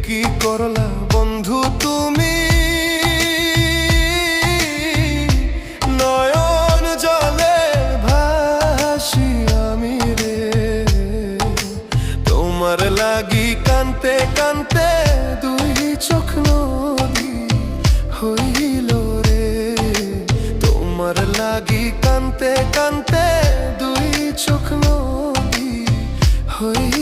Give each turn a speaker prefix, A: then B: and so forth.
A: কি করলা বন্ধু তুমি, নয়ন জলে ভাসি আমি রে। তোমার লাগি কানতে কানতে দুই চোখ নদী হইল রে। তোমার লাগি কানতে কানতে দুই চোখ নদী হইল।